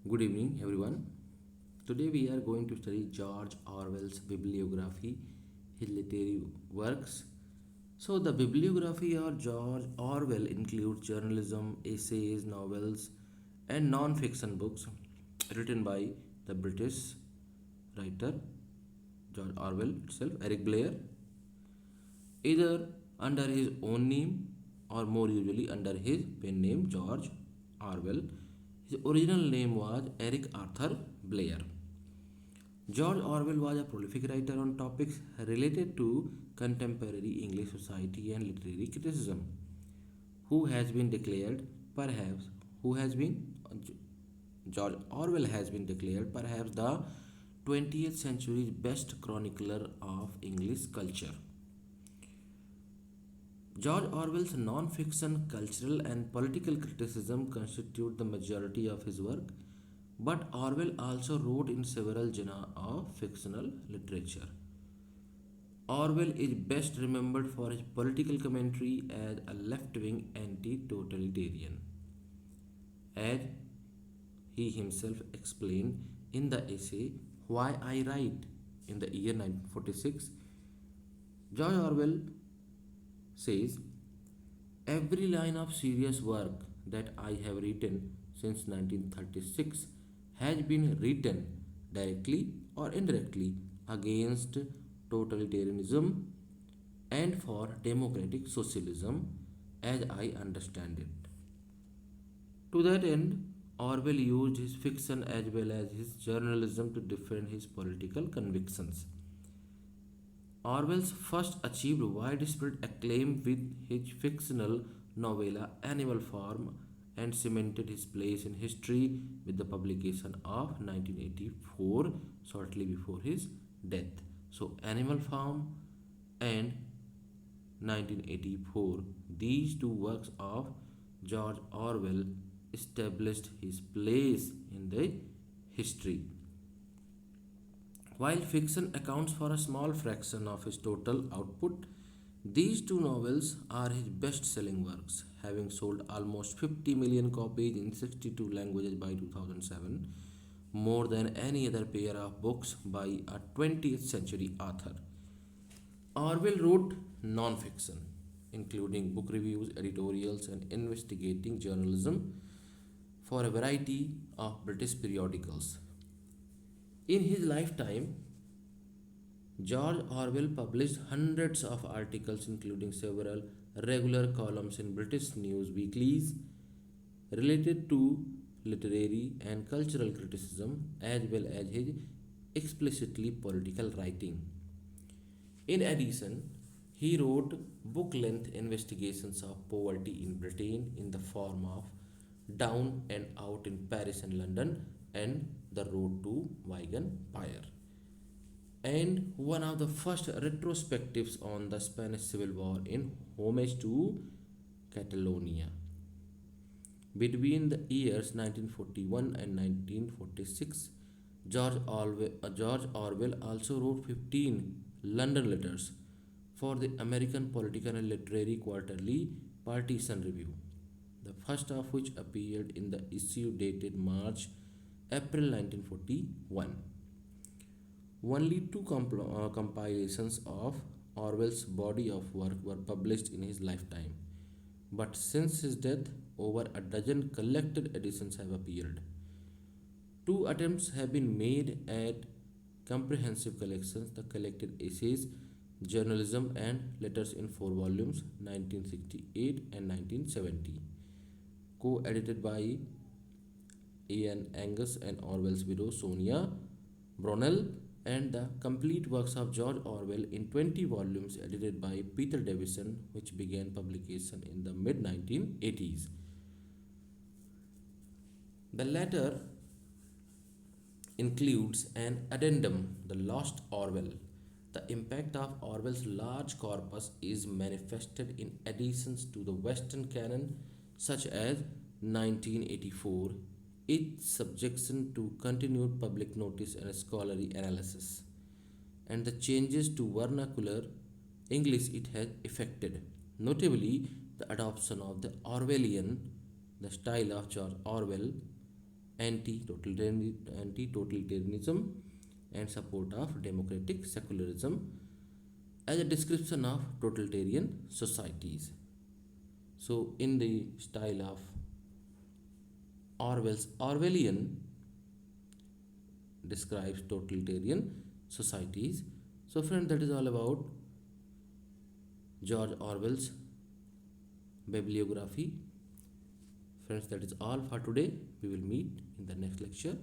Good evening, everyone. Today we are going to study George Orwell's bibliography, his literary works. So, the bibliography of George Orwell includes journalism, essays, novels, and non fiction books written by the British writer George Orwell itself, Eric Blair, either under his own name or more usually under his pen name George Orwell. His original name was Eric Arthur Blair. George Orwell was a prolific writer on topics related to contemporary English society and literary criticism, who has been declared perhaps who has been George Orwell has been declared perhaps the 20th century's best chronicler of English culture. George Orwell's non-fiction cultural and political criticism constitute the majority of his work, but Orwell also wrote in several genres of fictional literature. Orwell is best remembered for his political commentary as a left-wing anti-totalitarian. As he himself explained in the essay Why I Write in the year 1946, George Orwell says, every line of serious work that I have written since 1936 has been written directly or indirectly against totalitarianism and for democratic socialism as I understand it. To that end, Orwell used his fiction as well as his journalism to defend his political convictions. Orwell's first achieved widespread acclaim with his fictional novella Animal Farm and cemented his place in history with the publication of 1984, shortly before his death. So, Animal Farm and 1984, these two works of George Orwell established his place in the history. While fiction accounts for a small fraction of his total output, these two novels are his best selling works, having sold almost 50 million copies in 62 languages by 2007, more than any other pair of books by a 20th century author. Orwell wrote non fiction, including book reviews, editorials, and investigating journalism for a variety of British periodicals. In his lifetime, George Orwell published hundreds of articles, including several regular columns in British news weeklies related to literary and cultural criticism, as well as his explicitly political writing. In addition, he wrote book length investigations of poverty in Britain in the form of Down and Out in Paris and London and The Road to Wigan Pier, and one of the first retrospectives on the Spanish Civil War in homage to Catalonia. Between the years 1941 and 1946, George Orwell also wrote 15 London letters for the American Political and Literary Quarterly Partisan Review, the first of which appeared in the issue dated April 1941. Only two compilations of Orwell's body of work were published in his lifetime, but since his death, over a dozen collected editions have appeared. Two attempts have been made at comprehensive collections: the collected essays, journalism, and letters in four volumes, 1968 and 1970, co-edited by Ian Angus and Orwell's widow Sonia Brunel, and the complete works of George Orwell in 20 volumes edited by Peter Davison, which began publication in the mid 1980s. The latter includes an addendum, The Lost Orwell. The impact of Orwell's large corpus is manifested in additions to the Western canon, such as 1984, its subjection to continued public notice and scholarly analysis, and the changes to vernacular English it has effected, notably the adoption of the Orwellian, the style of George Orwell, anti-totalitarianism and support of democratic secularism as a description of totalitarian societies. So, in the style of Orwell's Orwellian describes totalitarian societies. So, friends, that is all about George Orwell's Bibliography. Friends, that is all for today. We will meet in the next lecture.